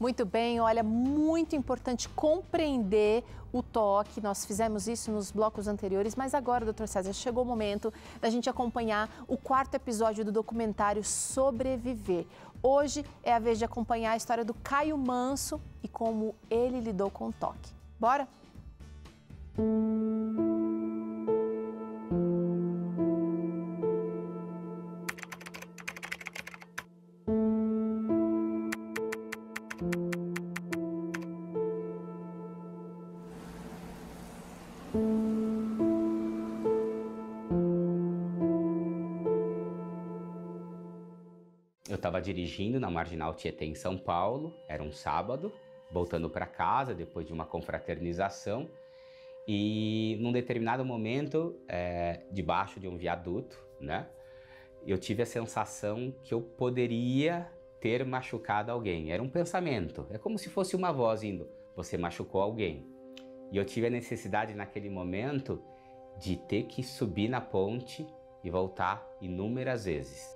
Muito bem, olha, muito importante compreender o toque. Nós fizemos isso nos blocos anteriores, mas agora, doutor César, chegou o momento da gente acompanhar o 4º episódio do documentário Sobreviver. Hoje é a vez de acompanhar a história do Caio Manso e como ele lidou com o toque. Bora? Eu estava dirigindo na Marginal Tietê, em São Paulo, era um sábado, voltando para casa depois de uma confraternização, e num determinado momento, debaixo de um viaduto, né, eu tive a sensação que eu poderia ter machucado alguém. Era um pensamento, é como se fosse uma voz indo, você machucou alguém. E eu tive a necessidade naquele momento de ter que subir na ponte e voltar inúmeras vezes.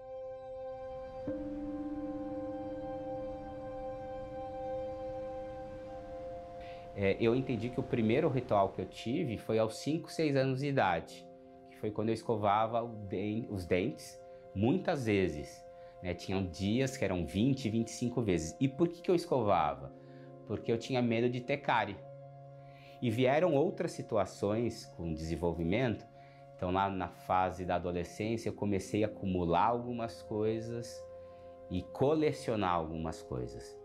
Eu entendi que o primeiro ritual que eu tive foi aos 5, 6 anos de idade, que foi quando eu escovava os dentes muitas vezes, né? Tinham dias que eram 20, 25 vezes. E por que eu escovava? Porque eu tinha medo de ter cárie. E vieram outras situações com desenvolvimento. Então lá na fase da adolescência eu comecei a acumular algumas coisas e colecionar algumas coisas.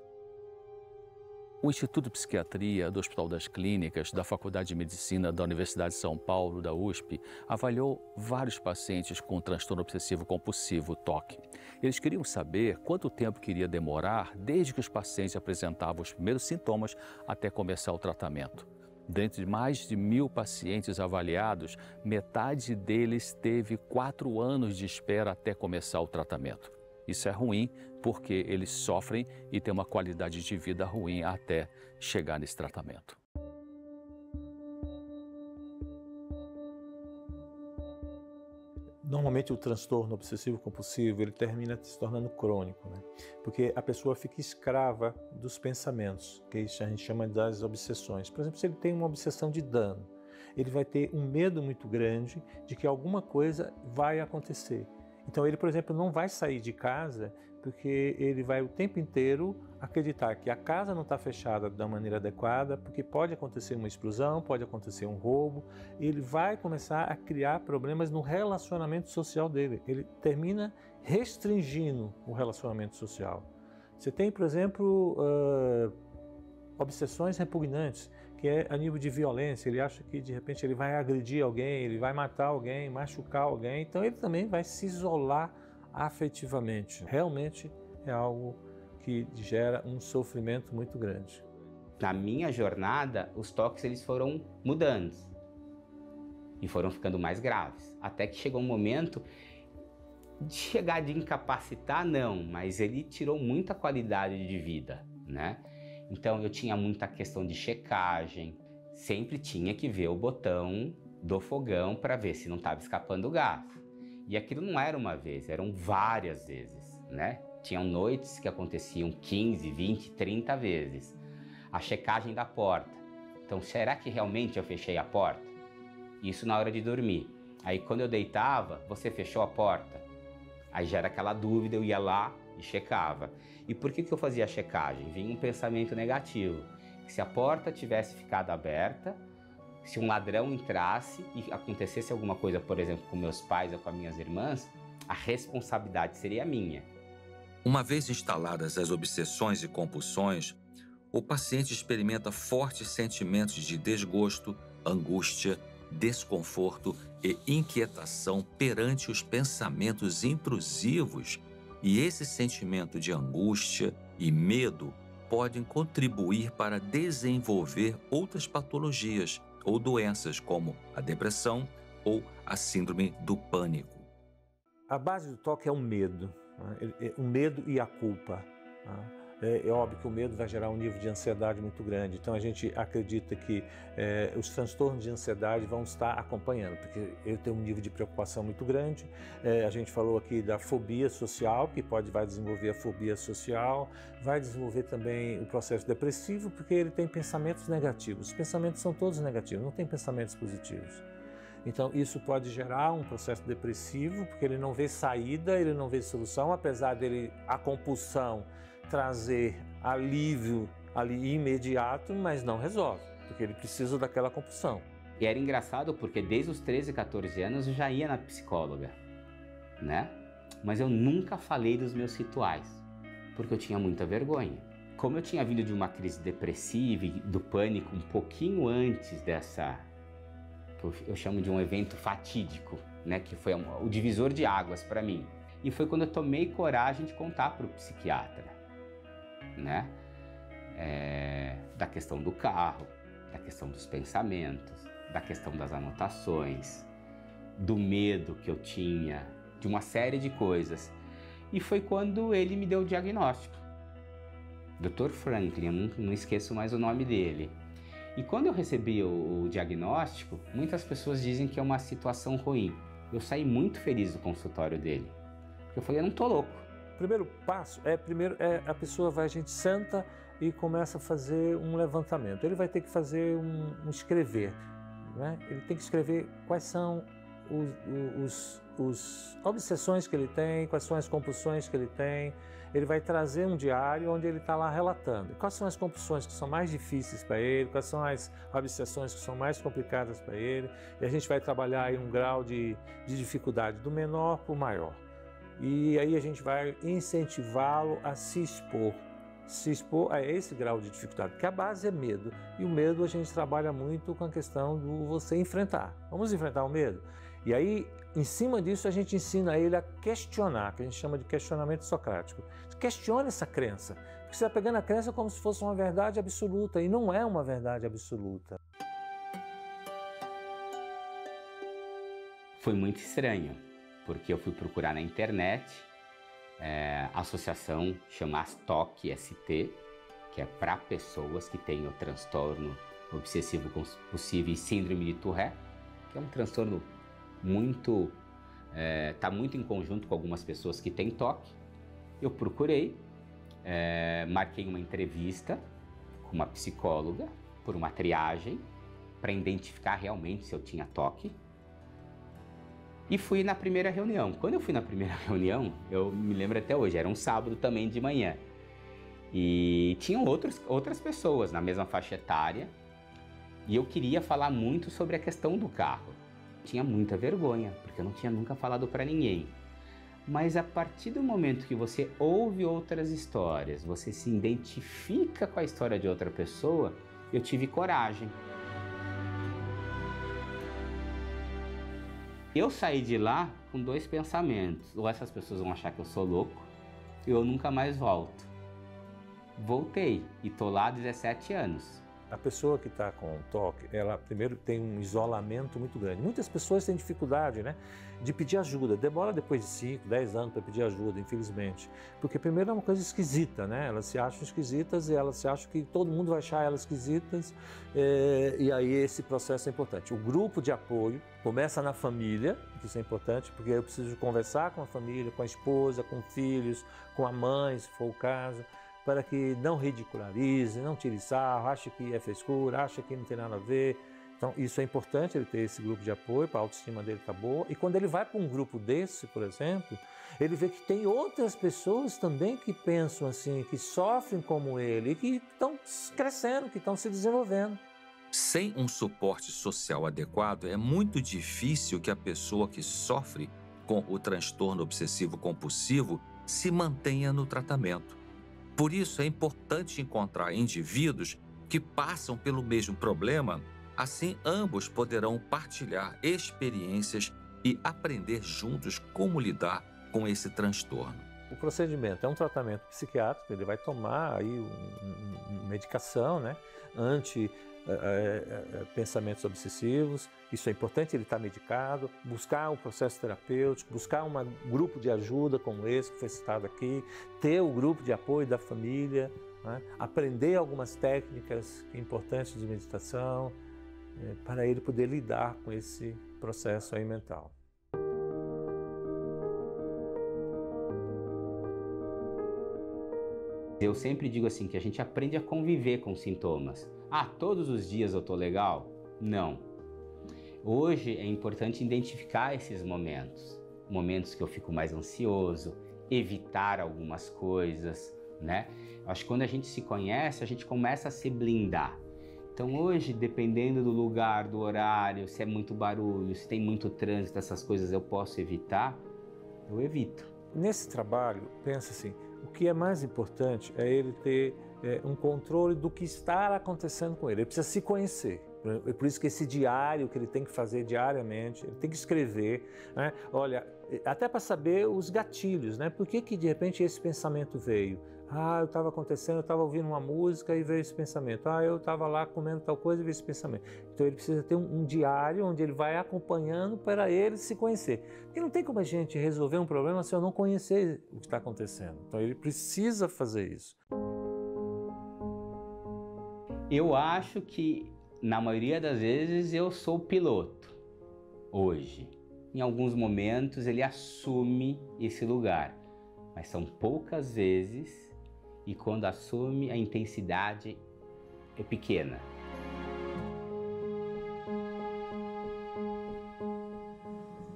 O Instituto de Psiquiatria do Hospital das Clínicas, da Faculdade de Medicina da Universidade de São Paulo, da USP, avaliou vários pacientes com transtorno obsessivo compulsivo, TOC. Eles queriam saber quanto tempo queria demorar desde que os pacientes apresentavam os primeiros sintomas até começar o tratamento. Dentre mais de 1.000 pacientes avaliados, metade deles teve 4 anos de espera até começar o tratamento. Isso é ruim porque eles sofrem e têm uma qualidade de vida ruim até chegar nesse tratamento. Normalmente o transtorno obsessivo-compulsivo ele termina se tornando crônico, né? Porque a pessoa fica escrava dos pensamentos, que isso a gente chama das obsessões. Por exemplo, se ele tem uma obsessão de dano, ele vai ter um medo muito grande de que alguma coisa vai acontecer. Então ele, por exemplo, não vai sair de casa porque ele vai o tempo inteiro acreditar que a casa não está fechada da maneira adequada, porque pode acontecer uma explosão, pode acontecer um roubo. Ele vai começar a criar problemas no relacionamento social dele. Ele termina restringindo o relacionamento social. Você tem, por exemplo, obsessões repugnantes, que é a nível de violência. Ele acha que de repente ele vai agredir alguém, ele vai matar alguém, machucar alguém, então ele também vai se isolar afetivamente. Realmente é algo que gera um sofrimento muito grande. Na minha jornada, os toques eles foram mudando e foram ficando mais graves, até que chegou um momento de chegar de incapacitar, não, mas ele tirou muita qualidade de vida, né? Então eu tinha muita questão de checagem, sempre tinha que ver o botão do fogão para ver se não estava escapando o gás. E aquilo não era uma vez, eram várias vezes, né? Tinham noites que aconteciam 15, 20, 30 vezes. A checagem da porta. Então será que realmente eu fechei a porta? Isso na hora de dormir. Aí quando eu deitava, você fechou a porta? Aí já era aquela dúvida, eu ia lá e checava. E por que eu fazia a checagem? Vinha um pensamento negativo, que se a porta tivesse ficado aberta, se um ladrão entrasse e acontecesse alguma coisa, por exemplo, com meus pais ou com as minhas irmãs, a responsabilidade seria minha. Uma vez instaladas as obsessões e compulsões, o paciente experimenta fortes sentimentos de desgosto, angústia, desconforto e inquietação perante os pensamentos intrusivos. E esse sentimento de angústia e medo podem contribuir para desenvolver outras patologias ou doenças, como a depressão ou a síndrome do pânico. A base do toque é o medo, né? O medo e a culpa. É óbvio que o medo vai gerar um nível de ansiedade muito grande, então a gente acredita que os transtornos de ansiedade vão estar acompanhando, porque ele tem um nível de preocupação muito grande. A gente falou aqui da fobia social, que vai desenvolver a fobia social, vai desenvolver também o processo depressivo, porque ele tem pensamentos negativos. Os pensamentos são todos negativos, não tem pensamentos positivos. Então isso pode gerar um processo depressivo, porque ele não vê saída, ele não vê solução, apesar dele, a compulsão, trazer alívio ali imediato, mas não resolve, porque ele precisa daquela compulsão. E era engraçado porque desde os 13, 14 anos eu já ia na psicóloga, né? Mas eu nunca falei dos meus rituais, porque eu tinha muita vergonha. Como eu tinha vindo de uma crise depressiva e do pânico um pouquinho antes dessa, que eu chamo de um evento fatídico, né? Que foi o divisor de águas para mim. E foi quando eu tomei coragem de contar para o psiquiatra, né? Da questão do carro, da questão dos pensamentos, da questão das anotações, do medo que eu tinha, de uma série de coisas. E foi quando ele me deu o diagnóstico. Dr. Franklin, eu não esqueço mais o nome dele. E quando eu recebi o diagnóstico, muitas pessoas dizem que é uma situação ruim. Eu saí muito feliz do consultório dele. Eu falei, eu não tô louco. O primeiro passo a pessoa a gente senta e começa a fazer um levantamento. Ele vai ter que fazer um escrever, né? Ele tem que escrever quais são os obsessões que ele tem, quais são as compulsões que ele tem. Ele vai trazer um diário onde ele está lá relatando. Quais são as compulsões que são mais difíceis para ele, quais são as obsessões que são mais complicadas para ele. E a gente vai trabalhar em um grau de dificuldade do menor para o maior. E aí a gente vai incentivá-lo a se expor a esse grau de dificuldade, porque a base é medo, e o medo a gente trabalha muito com a questão do você enfrentar. Vamos enfrentar o medo? E aí, em cima disso, a gente ensina ele a questionar, que a gente chama de questionamento socrático. Questione essa crença, porque você está pegando a crença como se fosse uma verdade absoluta, e não é uma verdade absoluta. Foi muito estranho, porque eu fui procurar na internet, a associação chama ASTOC, ST, que é para pessoas que têm o transtorno obsessivo compulsivo e síndrome de Tourette, que é um transtorno muito, está muito em conjunto com algumas pessoas que têm TOC. Eu procurei, marquei uma entrevista com uma psicóloga por uma triagem para identificar realmente se eu tinha TOC. E fui na primeira reunião. Quando eu fui na primeira reunião, eu me lembro até hoje, era um sábado também de manhã. E tinham outras pessoas na mesma faixa etária. E eu queria falar muito sobre a questão do carro. Tinha muita vergonha, porque eu não tinha nunca falado para ninguém. Mas a partir do momento que você ouve outras histórias, você se identifica com a história de outra pessoa, eu tive coragem. Eu saí de lá com dois pensamentos. Ou essas pessoas vão achar que eu sou louco, e eu nunca mais volto. Voltei e tô lá há 17 anos. A pessoa que está com TOC, ela primeiro tem um isolamento muito grande. Muitas pessoas têm dificuldade, né, de pedir ajuda. Demora depois de 5, 10 anos para pedir ajuda, infelizmente. Porque primeiro é uma coisa esquisita, né? Elas se acham esquisitas e elas se acham que todo mundo vai achar elas esquisitas. E aí esse processo é importante. O grupo de apoio começa na família, que isso é importante, porque eu preciso conversar com a família, com a esposa, com filhos, com a mãe, se for o caso, para que não ridicularize, não tire sarro, ache que é frescura, ache que não tem nada a ver. Então, isso é importante, ele ter esse grupo de apoio, para a autoestima dele estar boa. E quando ele vai para um grupo desse, por exemplo, ele vê que tem outras pessoas também que pensam assim, que sofrem como ele, e que estão crescendo, que estão se desenvolvendo. Sem um suporte social adequado, é muito difícil que a pessoa que sofre com o transtorno obsessivo-compulsivo se mantenha no tratamento. Por isso, é importante encontrar indivíduos que passam pelo mesmo problema, assim ambos poderão partilhar experiências e aprender juntos como lidar com esse transtorno. O procedimento é um tratamento psiquiátrico, ele vai tomar aí uma medicação, né, pensamentos obsessivos, isso é importante, ele está medicado, buscar um processo terapêutico, buscar um grupo de ajuda como esse que foi citado aqui, ter o grupo de apoio da família, né? Aprender algumas técnicas importantes de meditação, para ele poder lidar com esse processo aí mental. Eu sempre digo assim, que a gente aprende a conviver com sintomas. Ah, todos os dias eu tô legal? Não. Hoje é importante identificar esses momentos. Momentos que eu fico mais ansioso, evitar algumas coisas, né? Acho que quando a gente se conhece, a gente começa a se blindar. Então hoje, dependendo do lugar, do horário, se é muito barulho, se tem muito trânsito, essas coisas eu posso evitar, eu evito. Nesse trabalho, pensa assim, o que é mais importante é ele ter um controle do que está acontecendo com ele. Ele precisa se conhecer. É por isso que esse diário que ele tem que fazer diariamente, ele tem que escrever, né? Olha, até para saber os gatilhos, né? Por que de repente esse pensamento veio? Ah, eu estava acontecendo, eu estava ouvindo uma música e veio esse pensamento. Ah, eu estava lá comendo tal coisa e veio esse pensamento. Então ele precisa ter um diário onde ele vai acompanhando para ele se conhecer. Porque não tem como a gente resolver um problema se eu não conhecer o que está acontecendo. Então ele precisa fazer isso. Eu acho que, na maioria das vezes, eu sou o piloto, hoje. Em alguns momentos ele assume esse lugar, mas são poucas vezes e quando assume a intensidade é pequena.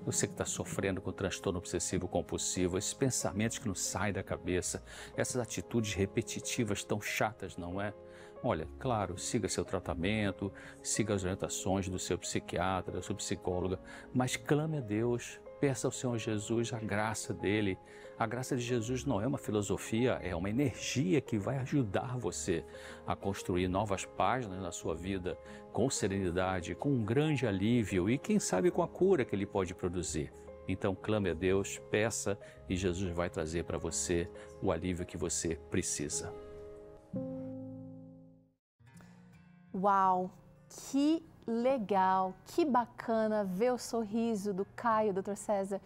Você que está sofrendo com transtorno obsessivo compulsivo, esses pensamentos que não saem da cabeça, essas atitudes repetitivas tão chatas, não é? Olha, claro, siga seu tratamento, siga as orientações do seu psiquiatra, da sua psicóloga, mas clame a Deus, peça ao Senhor Jesus a graça dele. A graça de Jesus não é uma filosofia, é uma energia que vai ajudar você a construir novas páginas na sua vida com serenidade, com um grande alívio e quem sabe com a cura que ele pode produzir. Então clame a Deus, peça e Jesus vai trazer para você o alívio que você precisa. Uau, que legal, que bacana ver o sorriso do Caio, Dr. César,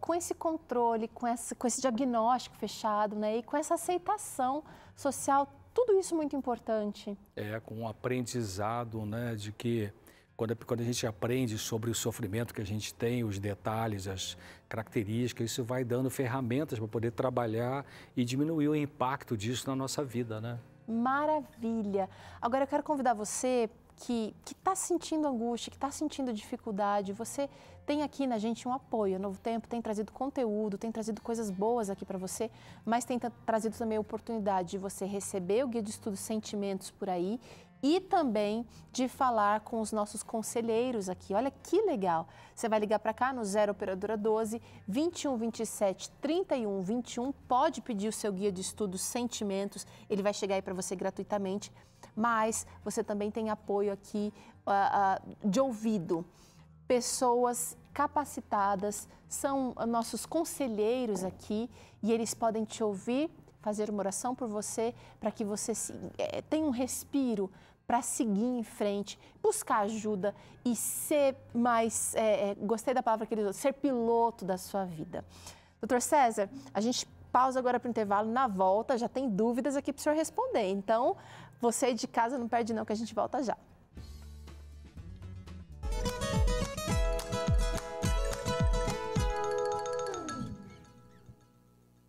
com esse controle, com esse diagnóstico fechado, né, e com essa aceitação social, tudo isso muito importante. Com um aprendizado, né, de que quando a gente aprende sobre o sofrimento que a gente tem, os detalhes, as características, isso vai dando ferramentas para poder trabalhar e diminuir o impacto disso na nossa vida, né? Maravilha! Agora eu quero convidar você que está sentindo angústia, que está sentindo dificuldade, você tem aqui na gente um apoio. A Novo Tempo tem trazido conteúdo, tem trazido coisas boas aqui para você, mas tem trazido também a oportunidade de você receber o Guia de Estudos Sentimentos por aí e também de falar com os nossos conselheiros aqui. Olha que legal! Você vai ligar para cá no 0 Operadora 12 21 27 31 21, pode pedir o seu Guia de Estudos Sentimentos, ele vai chegar aí para você gratuitamente, mas você também tem apoio aqui de ouvido. Pessoas capacitadas são nossos conselheiros aqui e eles podem te ouvir, fazer uma oração por você, para que você tenha um respiro para seguir em frente, buscar ajuda e ser mais, gostei da palavra que ele usou, ser piloto da sua vida. Dr. César, a gente pausa agora para o intervalo, na volta já tem dúvidas aqui para o senhor responder, então você de casa não perde não que a gente volta já.